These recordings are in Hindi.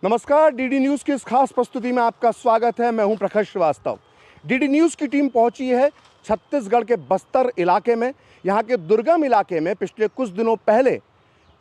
नमस्कार, डीडी न्यूज़ की इस खास प्रस्तुति में आपका स्वागत है। मैं हूं प्रखर श्रीवास्तव। डीडी न्यूज़ की टीम पहुंची है छत्तीसगढ़ के बस्तर इलाके में। यहां के दुर्गम इलाके में पिछले कुछ दिनों पहले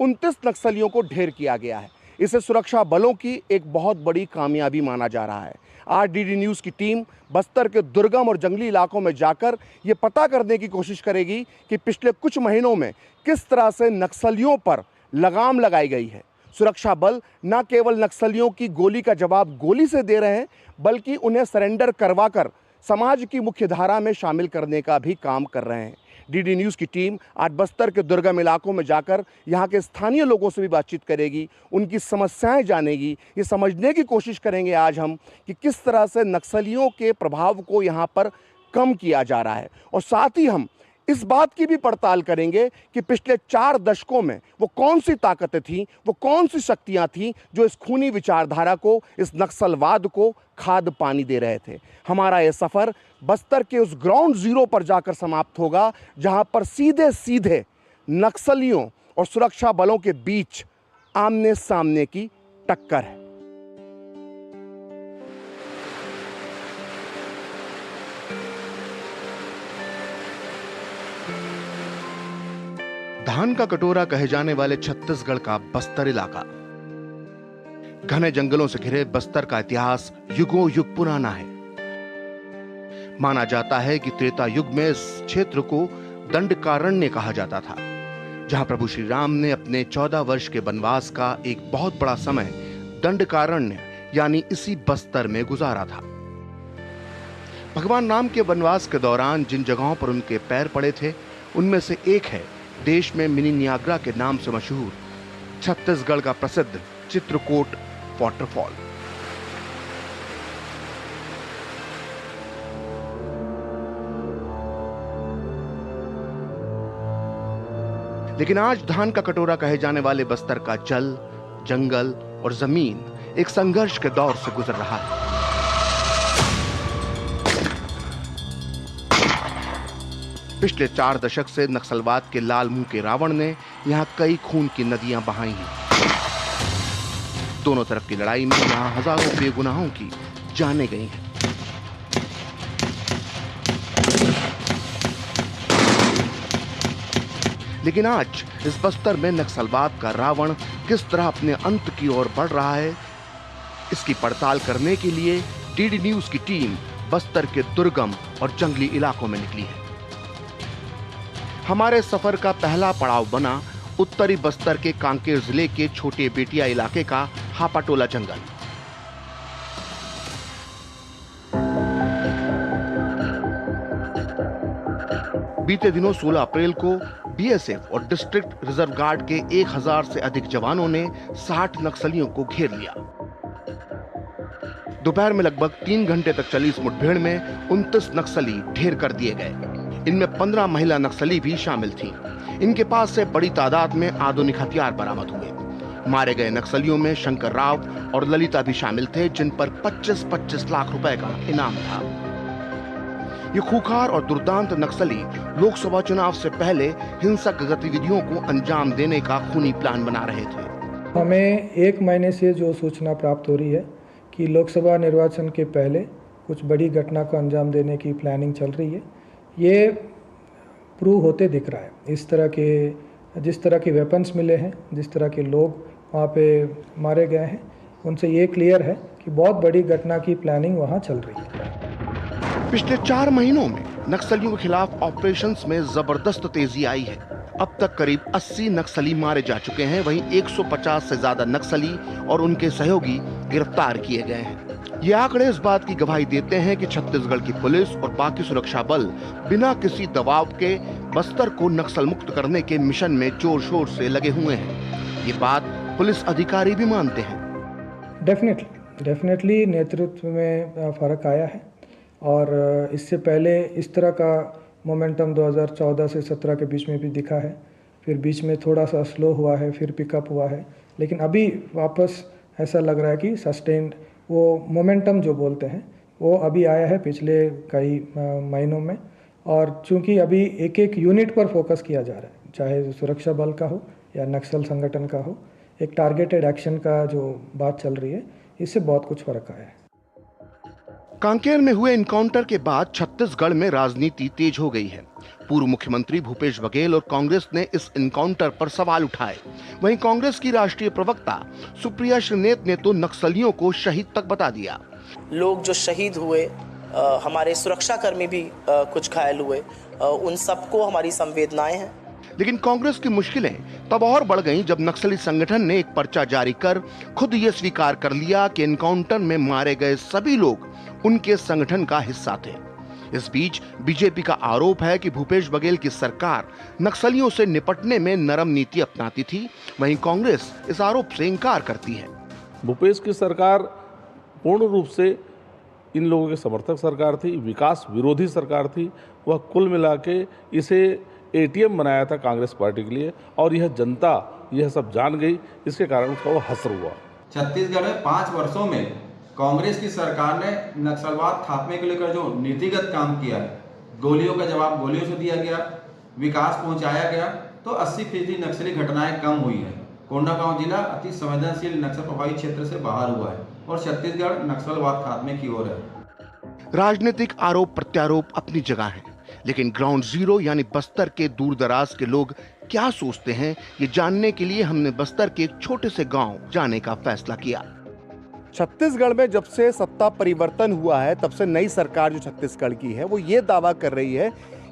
29 नक्सलियों को ढेर किया गया है। इसे सुरक्षा बलों की एक बहुत बड़ी कामयाबी माना जा रहा है। आज डीडी न्यूज़ की टीम बस्तर के दुर्गम और जंगली इलाकों में जाकर ये पता करने की कोशिश करेगी कि पिछले कुछ महीनों में किस तरह से नक्सलियों पर लगाम लगाई गई है। सुरक्षा बल न केवल नक्सलियों की गोली का जवाब गोली से दे रहे हैं, बल्कि उन्हें सरेंडर करवाकर समाज की मुख्य धारा में शामिल करने का भी काम कर रहे हैं। डीडी न्यूज़ की टीम आज बस्तर के दुर्गम इलाकों में जाकर यहाँ के स्थानीय लोगों से भी बातचीत करेगी, उनकी समस्याएं जानेगी। ये समझने की कोशिश करेंगे आज हम कि किस तरह से नक्सलियों के प्रभाव को यहाँ पर कम किया जा रहा है, और साथ ही हम इस बात की भी पड़ताल करेंगे कि पिछले 4 दशकों में वो कौन सी ताकतें थीं, वो कौन सी शक्तियां थीं जो इस खूनी विचारधारा को, इस नक्सलवाद को खाद पानी दे रहे थे। हमारा ये सफ़र बस्तर के उस ग्राउंड जीरो पर जाकर समाप्त होगा, जहां पर सीधे सीधे नक्सलियों और सुरक्षा बलों के बीच आमने सामने की टक्कर है। धान का कटोरा कहे जाने वाले छत्तीसगढ़ का बस्तर इलाका। घने जंगलों से घिरे बस्तर का इतिहास युगों युग पुराना है। माना जाता है कि त्रेता युग में इस क्षेत्र को दंडकारण्य कहा जाता था, जहां प्रभु श्री राम ने अपने 14 वर्ष के वनवास का एक बहुत बड़ा समय दंडकारण्य यानी इसी बस्तर में गुजारा था। भगवान राम के वनवास के दौरान जिन जगहों पर उनके पैर पड़े थे, उनमें से एक है देश में मिनी नियाग्रा के नाम से मशहूर छत्तीसगढ़ का प्रसिद्ध चित्रकोट वाटरफॉल। लेकिन आज धान का कटोरा कहे जाने वाले बस्तर का जल, जंगल और जमीन एक संघर्ष के दौर से गुजर रहा है। पिछले 4 दशक से नक्सलवाद के लाल मुंह के रावण ने यहां कई खून की नदियां बहाई हैं। दोनों तरफ की लड़ाई में यहां हजारों बेगुनाहों की जानें गई हैं। लेकिन आज इस बस्तर में नक्सलवाद का रावण किस तरह अपने अंत की ओर बढ़ रहा है, इसकी पड़ताल करने के लिए डीडी न्यूज़ की टीम बस्तर के दुर्गम और जंगली इलाकों में निकली है। हमारे सफर का पहला पड़ाव बना उत्तरी बस्तर के कांकेर जिले के छोटे बेटिया इलाके का हापाटोला जंगल। बीते दिनों 16 अप्रैल को बीएसएफ और डिस्ट्रिक्ट रिजर्व गार्ड के 1000 से अधिक जवानों ने 60 नक्सलियों को घेर लिया। दोपहर में लगभग 3 घंटे तक चली इस मुठभेड़ में 29 नक्सली ढेर कर दिए गए। इनमें 15 महिला नक्सली भी शामिल थीं। इनके पास से बड़ी तादाद में आधुनिक हथियार बरामद हुए। मारे गए नक्सलियों में शंकर राव और ललिता भी शामिल थे, जिन पर 25-25 लाख रुपए का इनाम था। ये खूंखार और दुर्दांत नक्सली लोकसभा चुनाव से पहले हिंसक गतिविधियों को अंजाम देने का खूनी प्लान बना रहे थे। हमें 1 महीने से जो सूचना प्राप्त हो रही है कि लोकसभा निर्वाचन के पहले कुछ बड़ी घटना को अंजाम देने की प्लानिंग चल रही है, ये प्रूव होते दिख रहा है। जिस तरह के वेपन्स मिले हैं, जिस तरह के लोग वहाँ पे मारे गए हैं, उनसे ये क्लियर है कि बहुत बड़ी घटना की प्लानिंग वहाँ चल रही है। पिछले 4 महीनों में नक्सलियों के खिलाफ ऑपरेशंस में जबरदस्त तेजी आई है। अब तक करीब 80 नक्सली मारे जा चुके हैं, वहीं 150 से ज्यादा नक्सली और उनके सहयोगी गिरफ्तार किए गए हैं। ये आंकड़े इस बात की गवाही देते हैं कि छत्तीसगढ़ की पुलिस और बाकी सुरक्षा बल बिना किसी दबाव के बस्तर को नक्सल मुक्त करने के मिशन में जोर शोर से लगे हुए हैं। ये बात पुलिस अधिकारी भी मानते हैं। डेफिनेटली नेतृत्व में फर्क आया है, और इससे पहले इस तरह का मोमेंटम 2014 से 17 के बीच में भी दिखा है। फिर बीच में थोड़ा सा स्लो हुआ है, फिर पिकअप हुआ है, लेकिन अभी वापस ऐसा लग रहा है कि सस्टेन्ड वो मोमेंटम जो बोलते हैं वो अभी आया है पिछले कई महीनों में। और चूंकि अभी एक एक यूनिट पर फोकस किया जा रहा है, चाहे सुरक्षा बल का हो या नक्सल संगठन का हो, एक टारगेटेड एक्शन का जो बात चल रही है, इससे बहुत कुछ फर्क आया है। कांकेर में हुए एनकाउंटर के बाद छत्तीसगढ़ में राजनीति तेज हो गई है। पूर्व मुख्यमंत्री भूपेश बघेल और कांग्रेस ने इस एनकाउंटर पर सवाल उठाए। वहीं कांग्रेस की राष्ट्रीय प्रवक्ता सुप्रिया श्रीनेत ने तो नक्सलियों को शहीद तक बता दिया। लोग जो शहीद हुए, हमारे सुरक्षाकर्मी भी कुछ घायल हुए, उन सबको हमारी संवेदनाएं हैं। लेकिन कांग्रेस की मुश्किलें तब और बढ़ गईं जब नक्सली संगठन ने एक पर्चा जारी कर खुद ये स्वीकार कर लिया कि एनकाउंटर में मारे गए सभी लोग उनके संगठन का हिस्सा थे। इस बीच बीजेपी का आरोप है कि भूपेश बघेल की सरकार नक्सलियों से निपटने में नरम नीति अपनाती थी। वहीं कांग्रेस इस आरोप से इंकार करती है। भूपेश की सरकार पूर्ण रूप से इन लोगों के समर्थक सरकार थी, विकास विरोधी सरकार थी। वह कुल मिला के इसे एटीएम बनाया था कांग्रेस पार्टी के लिए, और यह जनता यह सब जान गई। इसके कारण उसका वो हसर हुआ। छत्तीसगढ़ में 5 वर्षों में कांग्रेस की सरकार ने नक्सलवाद खात्मे को लेकर जो नीतिगत काम किया है, गोलियों का जवाब गोलियों से दिया गया, विकास पहुंचाया गया, तो 80% नक्सली घटनाएं कम हुई है। कोंडागांव जिला अति संवेदनशील नक्सल प्रभावित क्षेत्र से बाहर हुआ है और छत्तीसगढ़ नक्सलवाद खात्मे की ओर है। राजनीतिक आरोप प्रत्यारोप अपनी जगह है, लेकिन ग्राउंड जीरो यानी बस्तर के दूर दराज के लोग क्या सोचते हैं, ये जानने के लिए हमने बस्तर के एक छोटे से गांव जाने का फैसला किया। छत्तीसगढ़ में जब से सत्ता परिवर्तन हुआ है, तब से नई सरकार जो छत्तीसगढ़ की है वो ये दावा कर रही है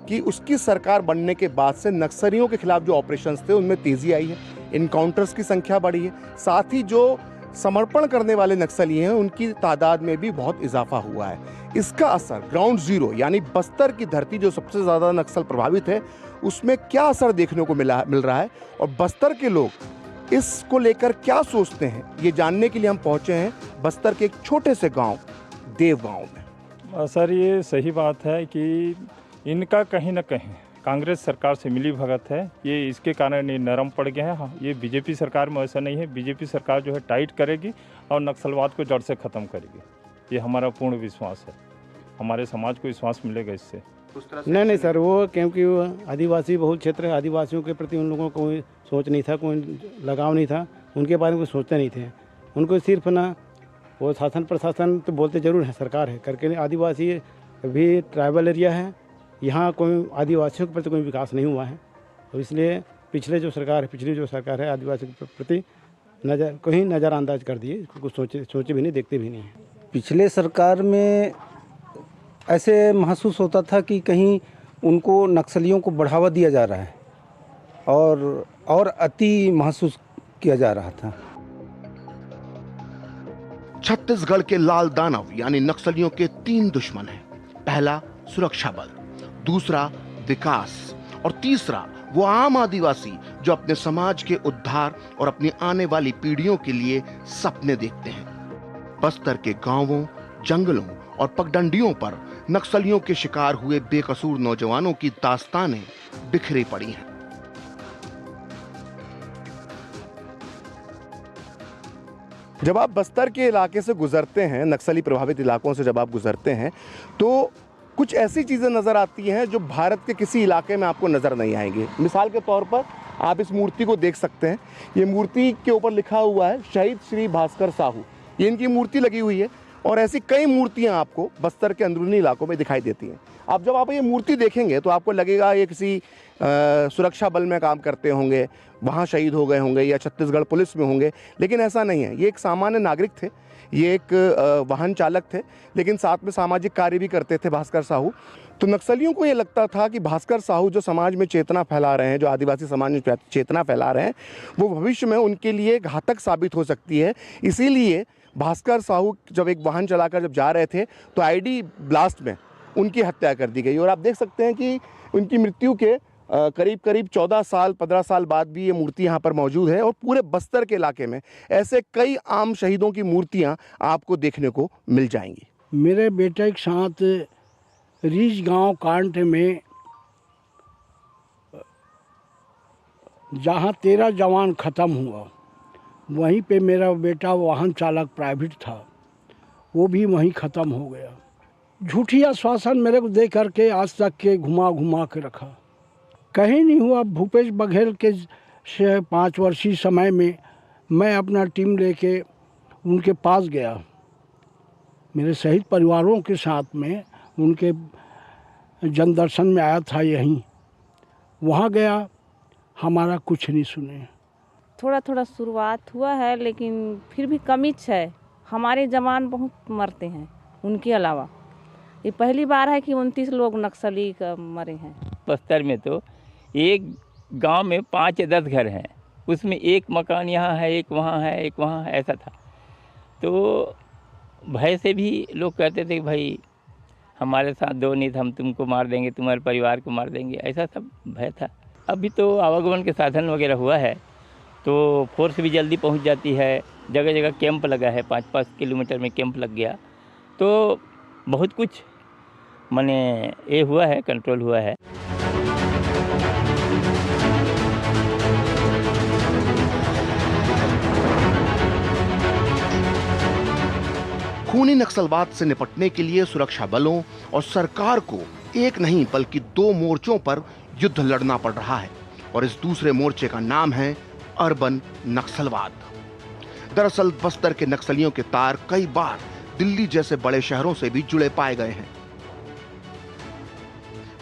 कि उसकी सरकार बनने के बाद से नक्सलियों के खिलाफ जो ऑपरेशंस थे उनमें तेजी आई है, इनकाउंटर्स की संख्या बढ़ी है, साथ ही जो समर्पण करने वाले नक्सली हैं उनकी तादाद में भी बहुत इजाफा हुआ है। इसका असर ग्राउंड जीरो यानी बस्तर की धरती जो सबसे ज़्यादा नक्सल प्रभावित है उसमें क्या असर देखने को मिल रहा है और बस्तर के लोग इसको लेकर क्या सोचते हैं, ये जानने के लिए हम पहुंचे हैं बस्तर के एक छोटे से गांव देव गांव में। सर, ये सही बात है कि इनका कहीं ना कहीं कांग्रेस सरकार से मिली भगत है, ये इसके कारण ये नरम पड़ गए हैं। हाँ, ये बीजेपी सरकार में ऐसा नहीं है। बीजेपी सरकार जो है टाइट करेगी और नक्सलवाद को जड़ से ख़त्म करेगी, ये हमारा पूर्ण विश्वास है। हमारे समाज को विश्वास मिलेगा इससे। नहीं सर, वो क्योंकि वो आदिवासी बहुल क्षेत्र है, आदिवासियों के प्रति उन लोगों को कोई सोच नहीं था, कोई लगाव नहीं था, उनके बारे में कुछ सोचते नहीं थे। उनको सिर्फ ना वो शासन प्रशासन तो बोलते ज़रूर है सरकार है करके, आदिवासी भी ट्राइबल एरिया है, यहाँ कोई आदिवासियों के प्रति कोई विकास नहीं हुआ है। और इसलिए पिछली जो सरकार है आदिवासियों के प्रति कहीं नज़रअंदाज कर दिए, कुछ सोचे भी नहीं, देखते भी नहीं है। पिछले सरकार में ऐसे महसूस होता था कि कहीं उनको नक्सलियों को बढ़ावा दिया जा रहा है और अति महसूस किया जा रहा था। छत्तीसगढ़ के लाल दानव यानी नक्सलियों के 3 दुश्मन हैं। पहला सुरक्षा बल, दूसरा विकास और तीसरा वो आम आदिवासी जो अपने समाज के उद्धार और अपनी आने वाली पीढ़ियों के लिए सपने देखते हैं। बस्तर के गांवों, जंगलों और पगडंडियों पर नक्सलियों के शिकार हुए बेकसूर नौजवानों की दास्तानें बिखरी पड़ी हैं। जब आप बस्तर के इलाके से गुजरते हैं, नक्सली प्रभावित इलाकों से जब आप गुजरते हैं, तो कुछ ऐसी चीज़ें नज़र आती हैं जो भारत के किसी इलाके में आपको नज़र नहीं आएंगी। मिसाल के तौर पर आप इस मूर्ति को देख सकते हैं। ये मूर्ति के ऊपर लिखा हुआ है शहीद श्री भास्कर साहू, ये इनकी मूर्ति लगी हुई है। और ऐसी कई मूर्तियां आपको बस्तर के अंदरूनी इलाकों में दिखाई देती हैं। अब जब आप ये मूर्ति देखेंगे तो आपको लगेगा ये किसी सुरक्षा बल में काम करते होंगे, वहाँ शहीद हो गए होंगे या छत्तीसगढ़ पुलिस में होंगे, लेकिन ऐसा नहीं है। ये एक सामान्य नागरिक थे, ये एक वाहन चालक थे, लेकिन साथ में सामाजिक कार्य भी करते थे भास्कर साहू। तो नक्सलियों को ये लगता था कि भास्कर साहू जो समाज में चेतना फैला रहे हैं, जो आदिवासी समाज में चेतना फैला रहे हैं, वो भविष्य में उनके लिए घातक साबित हो सकती है। इसीलिए भास्कर साहू जब एक वाहन चलाकर जब जा रहे थे तो आईडी ब्लास्ट में उनकी हत्या कर दी गई। और आप देख सकते हैं कि उनकी मृत्यु के करीब 14 साल 15 साल बाद भी ये मूर्ति यहाँ पर मौजूद है। और पूरे बस्तर के इलाके में ऐसे कई आम शहीदों की मूर्तियाँ आपको देखने को मिल जाएंगी। मेरे बेटे के साथ रीच गांव कांट में जहाँ 13 जवान ख़त्म हुआ, वहीं पे मेरा बेटा वाहन चालक प्राइवेट था, वो भी वहीं ख़त्म हो गया। झूठी आश्वासन मेरे को दे करके आज तक के घुमा के रखा, कहीं नहीं हुआ। भूपेश बघेल के 5 वर्षीय समय में मैं अपना टीम लेके उनके पास गया, मेरे शहीद परिवारों के साथ में उनके जन दर्शन में आया था यहीं, वहाँ गया, हमारा कुछ नहीं सुने। थोड़ा थोड़ा शुरुआत हुआ है, लेकिन फिर भी कमी है। हमारे जवान बहुत मरते हैं, उनके अलावा ये पहली बार है कि 29 लोग नक्सली का मरे हैं। बस्तर में तो एक गांव में 5 या 10 घर हैं, उसमें एक मकान यहाँ है, एक वहाँ है, एक वहाँ है, ऐसा था। तो भय से भी लोग कहते थे कि भाई हमारे साथ दो नहीं, हम तुमको मार देंगे, तुम्हारे परिवार को मार देंगे, ऐसा सब भय था। अभी तो आवागमन के साधन वगैरह हुआ है तो फोर्स भी जल्दी पहुंच जाती है। जगह जगह कैंप लगा है, 5-5 किलोमीटर में कैंप लग गया, तो बहुत कुछ माने ये हुआ है, कंट्रोल हुआ है। खूनी नक्सलवाद से निपटने के लिए सुरक्षा बलों और सरकार को एक नहीं बल्कि 2 मोर्चों पर युद्ध लड़ना पड़ रहा है और इस दूसरे मोर्चे का नाम है अर्बन नक्सलवाद। दरअसल बस्तर के नक्सलियों के तार कई बार दिल्ली जैसे बड़े शहरों से भी जुड़े पाए गए हैं।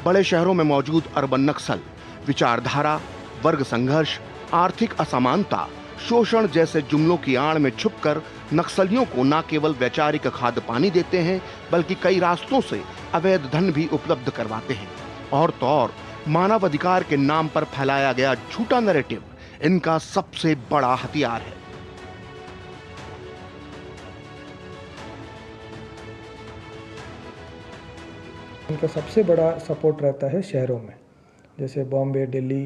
बड़े शहरों में मौजूद अर्बन नक्सल विचारधारा, वर्ग संघर्ष, आर्थिक असमानता, शोषण जैसे जुमलों की आड़ में छुपकर नक्सलियों को न केवल वैचारिक खाद्य पानी देते हैं बल्कि कई रास्तों से अवैध धन भी उपलब्ध करवाते हैं। और तो और मानव अधिकार के नाम पर फैलाया गया झूठा नैरेटिव इनका सबसे बड़ा हथियार है। इनका सबसे बड़ा सपोर्ट रहता है शहरों में, जैसे बॉम्बे, दिल्ली,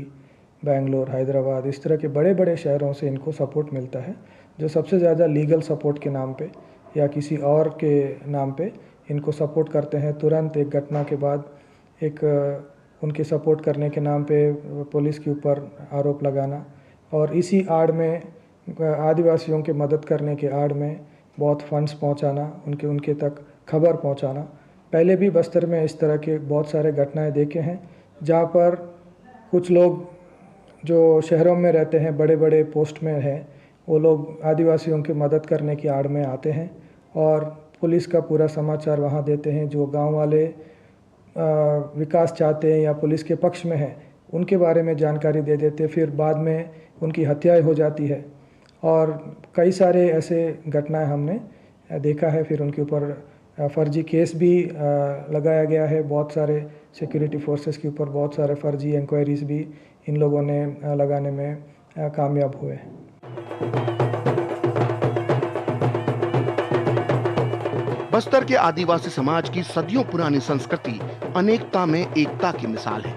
बेंगलोर, हैदराबाद, इस तरह के बड़े बड़े शहरों से इनको सपोर्ट मिलता है, जो सबसे ज़्यादा लीगल सपोर्ट के नाम पे या किसी और के नाम पे इनको सपोर्ट करते हैं। तुरंत एक घटना के बाद एक उनके सपोर्ट करने के नाम पे पुलिस के ऊपर आरोप लगाना और इसी आड़ में आदिवासियों के मदद करने के आड़ में बहुत फंड्स पहुंचाना, उनके तक खबर पहुंचाना। पहले भी बस्तर में इस तरह के बहुत सारे घटनाएं देखे हैं जहां पर कुछ लोग जो शहरों में रहते हैं, बड़े बड़े पोस्ट में हैं, वो लोग आदिवासियों की मदद करने की आड़ में आते हैं और पुलिस का पूरा समाचार वहाँ देते हैं। जो गांव वाले विकास चाहते हैं या पुलिस के पक्ष में हैं, उनके बारे में जानकारी दे देते, फिर बाद में उनकी हत्याएं हो जाती है। और कई सारे ऐसे घटनाएं हमने देखा है। फिर उनके ऊपर फर्जी केस भी लगाया गया है। बहुत सारे सिक्योरिटी फोर्सेस के ऊपर बहुत सारे फर्जी इंक्वायरीज भी इन लोगों ने लगाने में कामयाब हुए। बस्तर के आदिवासी समाज की सदियों पुरानी संस्कृति अनेकता में एकता की मिसाल है।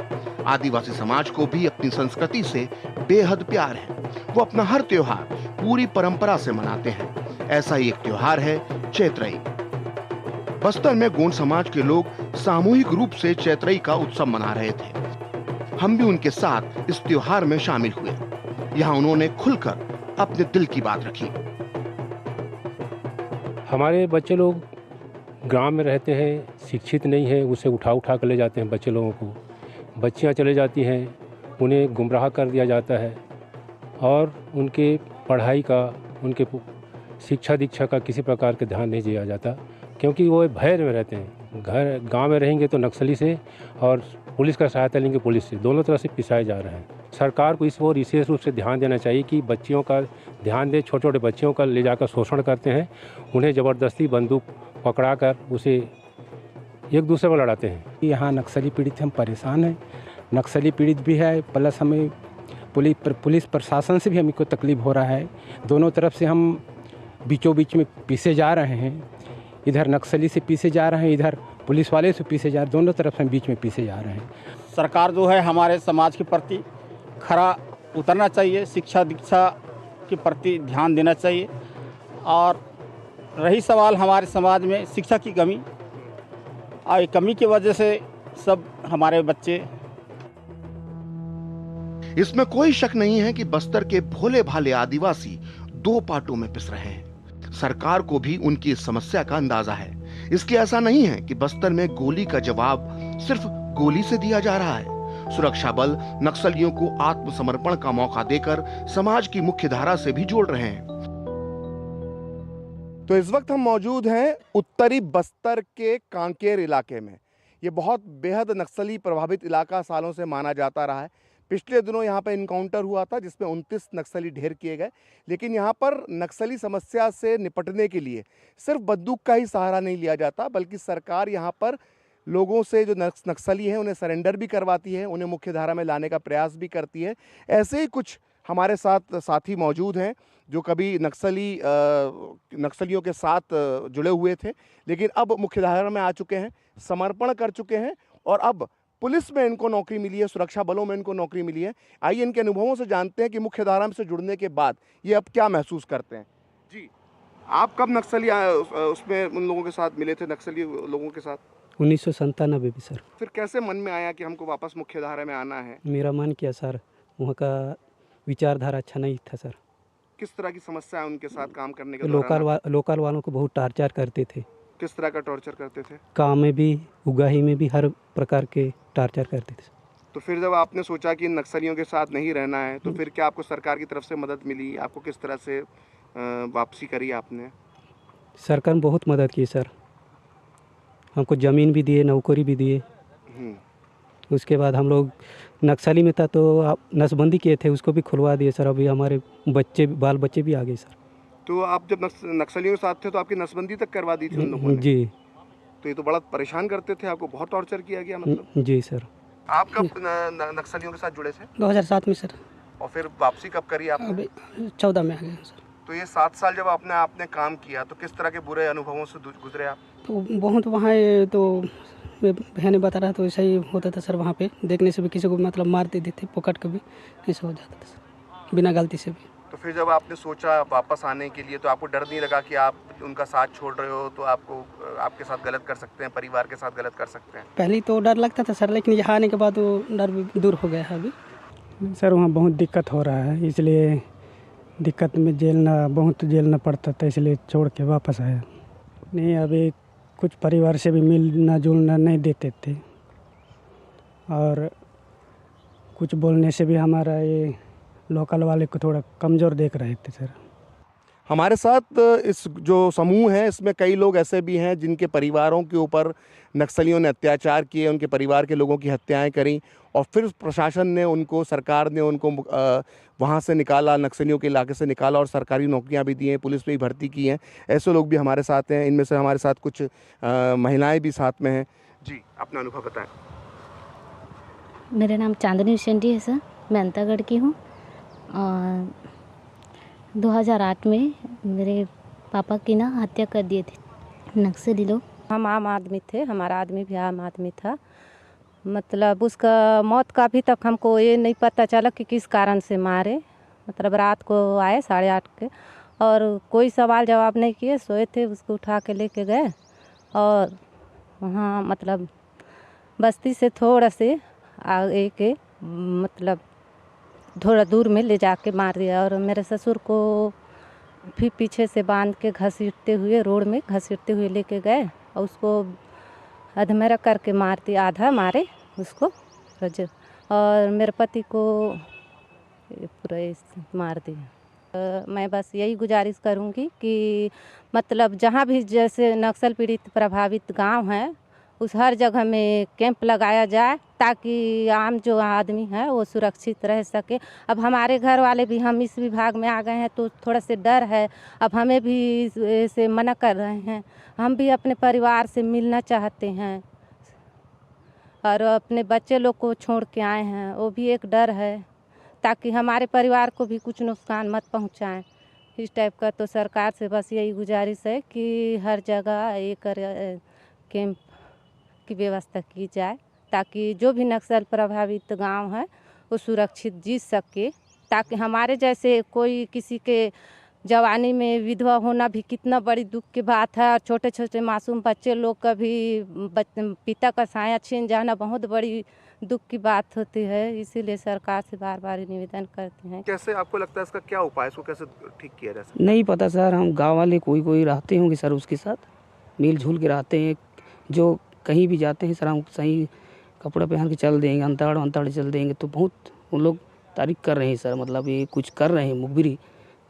आदिवासी समाज को भी अपनी संस्कृति से बेहद प्यार है। वो अपना हर त्योहार पूरी परंपरा से मनाते हैं। ऐसा ही एक त्योहार है चैत्रई। बस्तर में गोंड समाज के लोग सामूहिक रूप से चैत्रई का उत्सव मना रहे थे। हम भी उनके साथ इस त्योहार में शामिल हुए। यहाँ उन्होंने खुलकर अपने दिल की बात रखी। हमारे बच्चे लोग गांव में रहते हैं, शिक्षित नहीं है, उसे उठा कर ले जाते हैं बच्चे लोगों को। बच्चियां चले जाती हैं, उन्हें गुमराह कर दिया जाता है और उनके पढ़ाई का, उनके शिक्षा दीक्षा का किसी प्रकार का ध्यान नहीं दिया जाता, क्योंकि वो भय में रहते हैं। गांव में रहेंगे तो नक्सली से और पुलिस का सहायता लेंगे पुलिस से, दोनों तरह से पिसाए जा रहे हैं। सरकार को इस ओर विशेष रूप से ध्यान देना चाहिए कि बच्चियों का ध्यान दे। छोटे छोटे बच्चियों का ले जाकर शोषण करते हैं, उन्हें ज़बरदस्ती बंदूक पकड़ाकर उसे एक दूसरे में लड़ाते हैं। यहाँ नक्सली पीड़ित हम परेशान हैं, नक्सली पीड़ित भी है, प्लस हमें पुलिस प्रशासन से भी हमको तकलीफ हो रहा है। दोनों तरफ से हम बीचों बीच में पीसे जा रहे हैं। इधर नक्सली से पीसे जा रहे हैं, इधर पुलिस वाले से पीसे जा रहे हैं, दोनों तरफ से हम बीच में पीसे जा रहे हैं। सरकार जो है हमारे समाज के प्रति खरा उतरना चाहिए, शिक्षा दीक्षा के प्रति ध्यान देना चाहिए। और रही सवाल हमारे समाज में शिक्षा की कमी, और कमी की वजह से सब हमारे बच्चे। इसमें कोई शक नहीं है कि बस्तर के भोले भाले आदिवासी 2 पार्टों में पिस रहे हैं। सरकार को भी उनकी इस समस्या का अंदाजा है। इसलिए ऐसा नहीं है कि बस्तर में गोली का जवाब सिर्फ गोली से दिया जा रहा है। सुरक्षा बल नक्सलियों को आत्मसमर्पण का मौका देकर समाज की मुख्य धारा से भी जोड़ रहे हैं। तो इस वक्त हम मौजूद हैं उत्तरी बस्तर के कांकेर इलाके में। ये बहुत बेहद नक्सली प्रभावित इलाका सालों से माना जाता रहा है। पिछले दिनों यहाँ पर इनकाउंटर हुआ था जिसमें 29 नक्सली ढेर किए गए, लेकिन यहाँ पर नक्सली समस्या से निपटने के लिए सिर्फ बंदूक का ही सहारा नहीं लिया जाता, बल्कि सरकार यहाँ पर लोगों से जो नक्सली हैं उन्हें सरेंडर भी करवाती है, उन्हें मुख्य धारा में लाने का प्रयास भी करती है। ऐसे ही कुछ हमारे साथ साथी मौजूद हैं जो कभी नक्सलियों के साथ जुड़े हुए थे, लेकिन अब मुख्य धारा में आ चुके हैं, समर्पण कर चुके हैं और अब पुलिस में इनको नौकरी मिली है, सुरक्षा बलों में इनको नौकरी मिली है। आइए इनके अनुभवों से जानते हैं कि मुख्य धारा से जुड़ने के बाद ये अब क्या महसूस करते हैं। जी, आप कब नक्सली उसमें उन लोगों के साथ मिले थे, नक्सली लोगों के साथ? 1997 में सर। फिर कैसे मन में आया कि हमको वापस मुख्य धारा में आना है? मेरा मन किया सर, वहाँ का विचारधारा अच्छा नहीं था सर। किस तरह की समस्या है उनके साथ काम करने के? लोकल वालों को बहुत टार्चर करते थे। किस तरह का टॉर्चर करते थे? काम में भी, उगाही में भी, हर प्रकार के टार्चर करते थे। तो फिर जब आपने सोचा कि नक्सलियों के साथ नहीं रहना है, तो फिर क्या आपको सरकार की तरफ से मदद मिली? आपको किस तरह से वापसी करी आपने? सरकार ने बहुत मदद की सर, हमको ज़मीन भी दिए, नौकरी भी दिए। उसके बाद हम लोग नक्सली में था तो नसबंदी किए थे, उसको भी खुलवा दिए सर। अभी हमारे बाल बच्चे भी आ गए सर। तो आप जब नक्सलियों के साथ थे तो आपकी नसबंदी तक करवा दी थी उन लोगों ने? जी। तो ये तो बड़ा परेशान करते थे, आपको बहुत टॉर्चर किया गया मतलब? जी सर। आप कब नक्सलियों के साथ जुड़े थे? 2007 में सर। और फिर वापसी कब करी आपने? अभी 14 में आ गए सर। तो ये 7 साल जब आपने काम किया तो किस तरह के बुरे अनुभवों से गुजरे आप? तो बहुत वहाँ तो बहने बता रहा तो ऐसा ही होता था सर। वहाँ पे देखने से भी किसी को मतलब मार देते थे, पकड़ के भी ऐसा हो जाता था सर, बिना गलती से भी। तो फिर जब आपने सोचा वापस आने के लिए तो आपको डर नहीं लगा कि आप उनका साथ छोड़ रहे हो तो आपके साथ गलत कर सकते हैं, परिवार के साथ गलत कर सकते हैं? पहले तो डर लगता था सर, लेकिन यहाँ आने के बाद वो डर भी दूर हो गया है अभी। सर वहाँ बहुत दिक्कत हो रहा है, इसलिए दिक्कत में बहुत झेलना पड़ता था, इसलिए छोड़ के वापस आया। नहीं, अभी कुछ परिवार से भी मिलना जुलना नहीं देते थे और कुछ बोलने से भी हमारा ये लोकल वाले को थोड़ा कमज़ोर देख रहे थे सर। हमारे साथ इस जो समूह है इसमें कई लोग ऐसे भी हैं जिनके परिवारों के ऊपर नक्सलियों ने अत्याचार किए, उनके परिवार के लोगों की हत्याएं करी और फिर प्रशासन ने उनको, सरकार ने उनको वहाँ से निकाला, नक्सलियों के इलाके से निकाला और सरकारी नौकरियां भी दी हैं, पुलिस में भी भर्ती की हैं। ऐसे लोग भी हमारे साथ हैं। इनमें से हमारे साथ कुछ महिलाएं भी साथ में हैं। जी, अपना अनुभव बताएं। मेरा नाम चांदनी हुसैन है सर, मैं अंतागढ़ की हूँ। और 2008 में मेरे पापा की ना हत्या कर दिए थे नक्सली लोग। हम आम आदमी थे, हमारा आदमी भी आम आदमी था। मतलब उसका मौत का अभी तक हमको ये नहीं पता चला कि किस कारण से मारे। मतलब रात को आए 8:30 के और कोई सवाल जवाब नहीं किए, सोए थे, उसको उठा के लेके गए और वहाँ मतलब बस्ती से थोड़ा से आगे के मतलब थोड़ा दूर में ले जाके मार दिया। और मेरे ससुर को भी पीछे से बांध के घसीटते हुए, रोड में घसीटते हुए लेके गए और उसको अधमरा करके मार दिया, आधा मारे उसको और मेरे पति को पूरा मार दिया। मैं बस यही गुजारिश करूँगी कि मतलब जहाँ भी जैसे नक्सल पीड़ित प्रभावित गांव हैं उस हर जगह में कैंप लगाया जाए ताकि आम जो आदमी है वो सुरक्षित रह सके। अब हमारे घर वाले भी, हम इस विभाग में आ गए हैं तो थोड़ा से डर है, अब हमें भी इसे मना कर रहे हैं। हम भी अपने परिवार से मिलना चाहते हैं और अपने बच्चे लोग को छोड़ के आए हैं, वो भी एक डर है ताकि हमारे परिवार को भी कुछ नुकसान मत पहुंचाएं, इस टाइप का। तो सरकार से बस यही गुजारिश है कि हर जगह एक कैंप की व्यवस्था की जाए ताकि जो भी नक्सल प्रभावित गांव है वो सुरक्षित जी सके, ताकि हमारे जैसे कोई किसी के जवानी में विधवा होना भी कितना बड़ी दुख की बात है और छोटे छोटे मासूम बच्चे लोग का भी पिता का साया छीन जाना बहुत बड़ी दुख की बात होती है। इसीलिए सरकार से बार बार निवेदन करते हैं। कैसे आपको लगता है इसका क्या उपाय, इसको कैसे ठीक किया जा सकता है? नहीं पता सर, हम गांव वाले कोई रहते होंगे सर, उसके साथ मिलजुल के रहते हैं, जो कहीं भी जाते हैं सर, हम सही कपड़ा पहन के चल देंगे, अंताड़ चल देंगे, तो बहुत उन लोग तारीफ कर रहे हैं सर। मतलब ये कुछ कर रहे हैं, मुखबिरी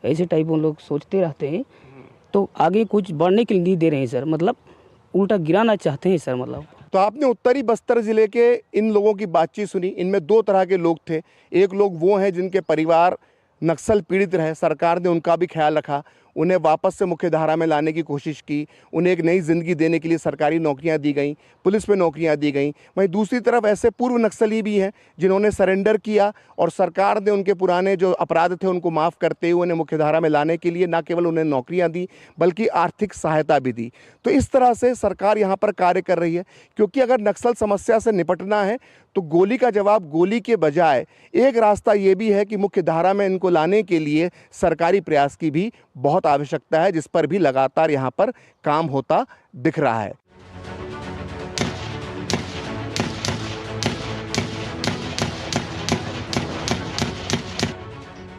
ऐसे टाइप उन लोग सोचते रहते हैं, तो आगे कुछ बढ़ने के लिए नहीं दे रहे हैं सर। मतलब उल्टा गिराना चाहते हैं सर। मतलब तो आपने उत्तरी बस्तर जिले के इन लोगों की बातचीत सुनी। इनमें दो तरह के लोग थे। एक लोग वो हैं जिनके परिवार नक्सल पीड़ित रहे, सरकार ने उनका भी ख्याल रखा, उन्हें वापस से मुख्य धारा में लाने की कोशिश की, उन्हें एक नई ज़िंदगी देने के लिए सरकारी नौकरियां दी गई, पुलिस में नौकरियां दी गई। वहीं दूसरी तरफ ऐसे पूर्व नक्सली भी हैं जिन्होंने सरेंडर किया और सरकार ने उनके पुराने जो अपराध थे उनको माफ़ करते हुए उन्हें मुख्य धारा में लाने के लिए न केवल उन्हें नौकरियां दी बल्कि आर्थिक सहायता भी दी। तो इस तरह से सरकार यहाँ पर कार्य कर रही है, क्योंकि अगर नक्सल समस्या से निपटना है तो गोली का जवाब गोली के बजाय एक रास्ता ये भी है कि मुख्य धारा में इनको लाने के लिए सरकारी प्रयास की भी बहुत आवश्यकता है, जिस पर भी लगातार यहाँ पर काम होता दिख रहा है।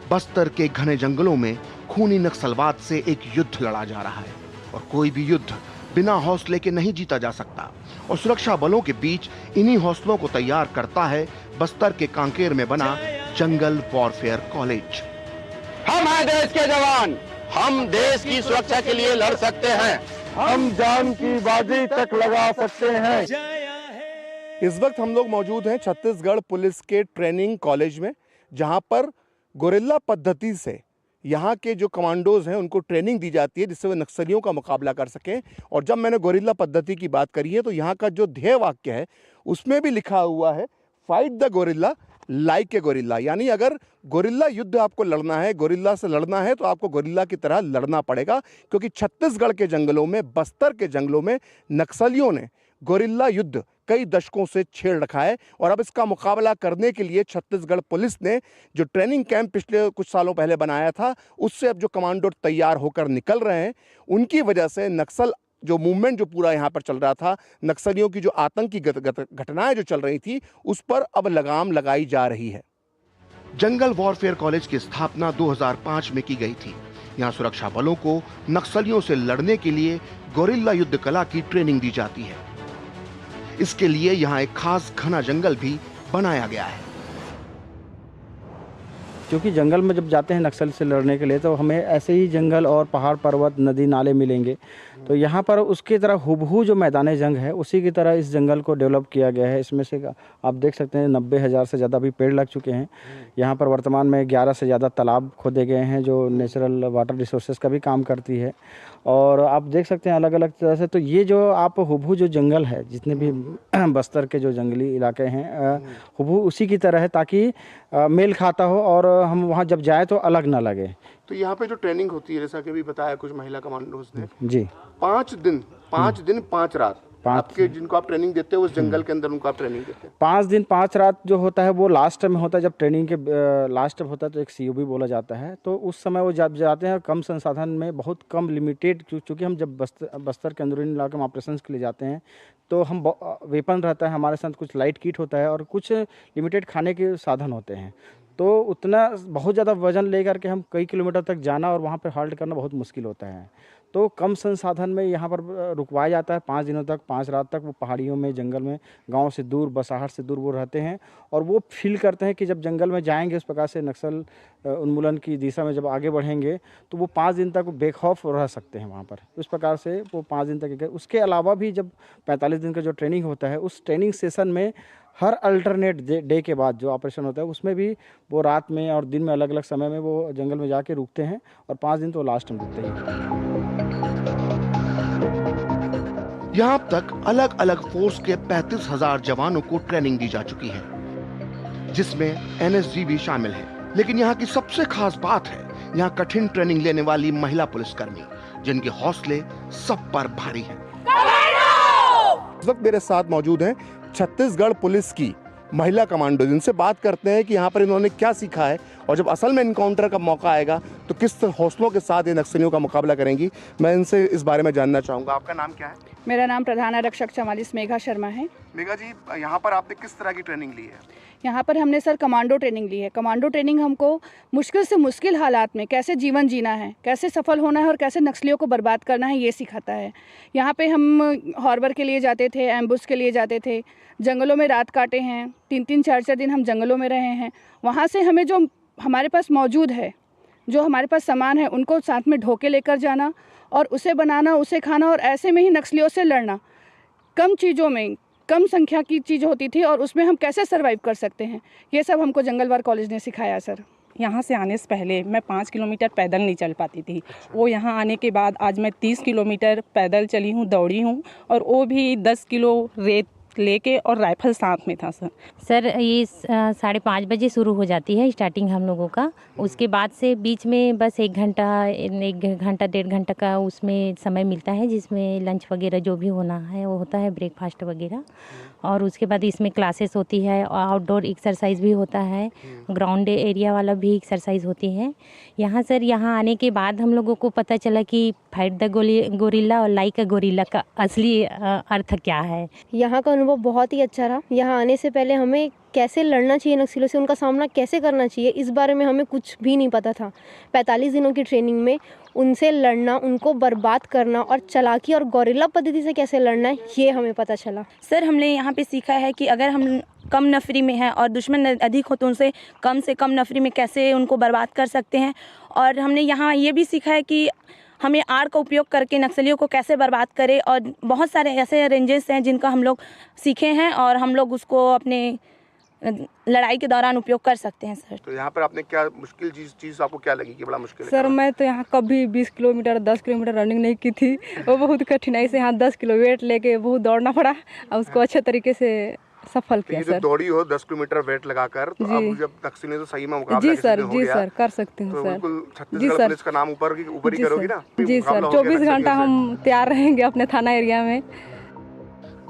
बस्तर के घने जंगलों में खूनी नक्सलवाद से एक युद्ध लड़ा जा रहा है और कोई भी युद्ध बिना हौसले के नहीं जीता जा सकता और सुरक्षा बलों के बीच इन्हीं हौसलों को तैयार करता है बस्तर के कांकेर में बना जंगल वॉरफेयर कॉलेज। हम हैं देश के जवान, हम देश की सुरक्षा के लिए लड़ सकते हैं, हम जान की बाजी तक लगा सकते हैं। इस वक्त हम लोग मौजूद हैं छत्तीसगढ़ पुलिस के ट्रेनिंग कॉलेज में, जहां पर गोरिल्ला पद्धति से यहाँ के जो कमांडोज हैं उनको ट्रेनिंग दी जाती है जिससे वे नक्सलियों का मुकाबला कर सकें। और जब मैंने गोरिल्ला पद्धति की बात करी है तो यहाँ का जो ध्येय वाक्य है उसमें भी लिखा हुआ है, fight the gorilla like a gorilla. यानी अगर गोरिल्ला युद्ध आपको लड़ना है, गोरिल्ला से लड़ना है, तो आपको गोरिल्ला की तरह लड़ना पड़ेगा, क्योंकि छत्तीसगढ़ के जंगलों में, बस्तर के जंगलों में नक्सलियों ने गोरिल्ला युद्ध कई दशकों से छेड़ रखा है। और अब इसका मुकाबला करने के लिए छत्तीसगढ़ पुलिस ने जो ट्रेनिंग कैंप पिछले कुछ सालों पहले बनाया था, उससे अब जो कमांडो तैयार होकर निकल रहे हैं, उनकी वजह से नक्सल जो मूवमेंट जो पूरा यहाँ पर चल रहा था, नक्सलियों की जो आतंकी घटनाएं जो चल रही थी, उस पर अब लगाम लगाई जा रही है। जंगल वॉरफेयर कॉलेज की स्थापना 2005 में की गई थी। यहाँ सुरक्षा बलों को नक्सलियों से लड़ने के लिए गोरिल्ला युद्ध कला की ट्रेनिंग दी जाती है। इसके लिए यहाँ एक खास घना जंगल भी बनाया गया है। क्योंकि जंगल में जब जाते हैं नक्सल से लड़ने के लिए तो हमें ऐसे ही जंगल और पहाड़ पर्वत नदी नाले मिलेंगे, तो यहाँ पर उसकी तरह हुबहू जो मैदान जंग है उसी की तरह इस जंगल को डेवलप किया गया है। इसमें से आप देख सकते हैं 90,000 से ज़्यादा अभी पेड़ लग चुके हैं। यहाँ पर वर्तमान में 11 से ज़्यादा तालाब खोदे गए हैं जो नेचुरल वाटर रिसोर्सेज का भी काम करती है। और आप देख सकते हैं अलग अलग तरह से, तो ये जो आप हुबहू जो जंगल है, जितने भी बस्तर के जो जंगली इलाके हैं हुबहू उसी की तरह है, ताकि मेल खाता हो और हम वहाँ जब जाए तो अलग ना लगे। तो यहाँ पे जो ट्रेनिंग होती है, जैसा कि अभी बताया कुछ महिला कमांडोज ने, जी 5 दिन 5 रात आपके जिनको आप ट्रेनिंग देते हो उस जंगल के अंदर उनको आप ट्रेनिंग देते हैं। 5 दिन 5 रात जो होता है वो लास्ट में होता है, जब ट्रेनिंग के लास्ट में होता है तो एक COB बोला जाता है। तो उस समय वो जब जाते हैं कम संसाधन में, बहुत कम लिमिटेड, क्योंकि हम जब बस्तर के अंदरूनी इलाके में ऑपरेशंस के लिए जाते हैं तो हम वेपन रहता है हमारे साथ, कुछ लाइट किट होता है और कुछ लिमिटेड खाने के साधन होते हैं। तो उतना बहुत ज़्यादा वजन लेकर के हम कई किलोमीटर तक जाना और वहाँ पर हाल्ट करना बहुत मुश्किल होता है। तो कम संसाधन में यहाँ पर रुकवाया जाता है 5 दिनों तक, 5 रात तक। वो पहाड़ियों में, जंगल में, गांव से दूर, बसाहट से दूर वो रहते हैं और वो फील करते हैं कि जब जंगल में जाएंगे उस प्रकार से नक्सल उन्मूलन की दिशा में जब आगे बढ़ेंगे तो वो 5 दिन तक बेखौफ रह सकते हैं वहाँ पर। उस प्रकार से वो 5 दिन तक। उसके अलावा भी जब 45 दिन का जो ट्रेनिंग होता है, उस ट्रेनिंग सेशन में हर अल्टरनेट डे के बाद जो ऑपरेशन होता है उसमें भी वो रात में और दिन में अलग अलग समय में वो जंगल में जाके रुकते हैं और 5 दिन तो लास्ट में रुकते हैं। यहाँ अब तक अलग अलग फोर्स के 35,000 जवानों को ट्रेनिंग दी जा चुकी है, जिसमें NSG भी शामिल है। लेकिन यहाँ की सबसे खास बात है यहाँ कठिन ट्रेनिंग लेने वाली महिला पुलिसकर्मी, जिनके हौसले सब पर भारी हैं। इस वक्त मेरे साथ मौजूद हैं छत्तीसगढ़ पुलिस की महिला कमांडो, जिनसे बात करते हैं कि यहाँ पर इन्होंने क्या सीखा है और जब असल में इनकाउंटर का मौका आएगा तो किस हौसलों के साथ ये नक्सलियों का मुकाबला करेंगी। मैं इनसे इस बारे में जानना चाहूँगा। आपका नाम क्या है? मेरा नाम प्रधान आरक्षक 44 मेघा शर्मा है। मेघा जी, यहाँ पर आपने किस तरह की ट्रेनिंग ली है? यहाँ पर हमने सर कमांडो ट्रेनिंग ली है। कमांडो ट्रेनिंग हमको मुश्किल से मुश्किल हालात में कैसे जीवन जीना है, कैसे सफल होना है और कैसे नक्सलियों को बर्बाद करना है, ये सिखाता है। यहाँ पे हम हॉर्बर के लिए जाते थे, एम्बुश के लिए जाते थे, जंगलों में रात काटे हैं, 3-3 4-4 दिन हम जंगलों में रहे हैं। वहाँ से हमें जो हमारे पास मौजूद है, जो हमारे पास सामान है, उनको साथ में ढोके लेकर जाना और उसे बनाना, उसे खाना और ऐसे में ही नक्सलियों से लड़ना। कम चीज़ों में कम संख्या की चीज़ होती थी और उसमें हम कैसे सर्वाइव कर सकते हैं, ये सब हमको जंगलवार कॉलेज ने सिखाया सर। यहाँ से आने से पहले मैं 5 किलोमीटर पैदल नहीं चल पाती थी। वो यहाँ आने के बाद आज मैं 30 किलोमीटर पैदल चली हूँ, दौड़ी हूँ, और वो भी 10 किलो रेत लेके और राइफल साथ में था सर। ये 5:30 बजे शुरू हो जाती है स्टार्टिंग हम लोगों का। उसके बाद से बीच में बस 1 घंटा 1.5 घंटा का उसमें समय मिलता है, जिसमें लंच वगैरह जो भी होना है वो होता है, ब्रेकफास्ट वगैरह। और उसके बाद इसमें क्लासेस होती है, आउटडोर एक्सरसाइज भी होता है, ग्राउंड एरिया वाला भी एक्सरसाइज होती है। यहाँ सर यहाँ आने के बाद हम लोगों को पता चला कि फाइट द गोरिल्ला और लाइक अ गोरिल्ला का असली अर्थ क्या है। यहाँ का अनुभव बहुत ही अच्छा रहा। यहाँ आने से पहले हमें कैसे लड़ना चाहिए नक्सलियों से, उनका सामना कैसे करना चाहिए, इस बारे में हमें कुछ भी नहीं पता था। 45 दिनों की ट्रेनिंग में उनसे लड़ना, उनको बर्बाद करना और चालाकी और गोरिल्ला पद्धति से कैसे लड़ना है, ये हमें पता चला। सर हमने यहाँ पे सीखा है कि अगर हम कम नफरी में हैं और दुश्मन अधिक हो तो उनसे से कम नफरी में कैसे उनको बर्बाद कर सकते हैं। और हमने यहाँ ये भी सीखा है कि हमें आड़ का उपयोग करके नक्सलियों को कैसे बर्बाद करें, और बहुत सारे ऐसे रेंजेस हैं जिनका हम लोग सीखे हैं और हम लोग उसको अपने लड़ाई के दौरान उपयोग कर सकते हैं सर। तो यहाँ पर आपने क्या मुश्किल चीज़ आपको क्या लगी कि बड़ा मुश्किल है? सर मैं तो यहाँ कभी 20 किलोमीटर 10 किलोमीटर रनिंग नहीं की थी। वो बहुत कठिनाई से यहाँ 10 किलो वेट लेके बहुत दौड़ना पड़ा और उसको अच्छे तरीके से सफल किया सर। दौड़ी हो 10 किलोमीटर वेट लगाकर, तो अब जब नक्सली ने तो सही में मुकाबला जी सर कर सकती हूँ सर। छत्तीसगढ़ पुलिस का नाम ऊपर ही करोगी ना? जी सर, 24 घंटा हम तैयार रहेंगे अपने थाना एरिया में।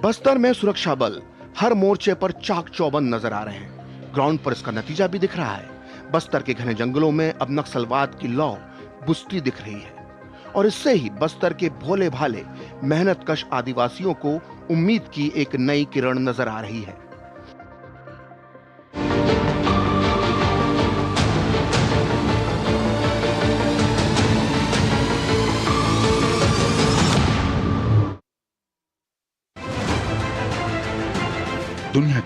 बस्तर में सुरक्षा बल हर मोर्चे पर चाक चौबंद नजर आ रहे हैं। ग्राउंड पर इसका नतीजा भी दिख रहा है। बस्तर के घने जंगलों में अब नक्सलवाद की लौ बुझती दिख रही है, और इससे ही बस्तर के भोले भाले मेहनतकश आदिवासियों को उम्मीद की एक नई किरण नजर आ रही है। दुनिया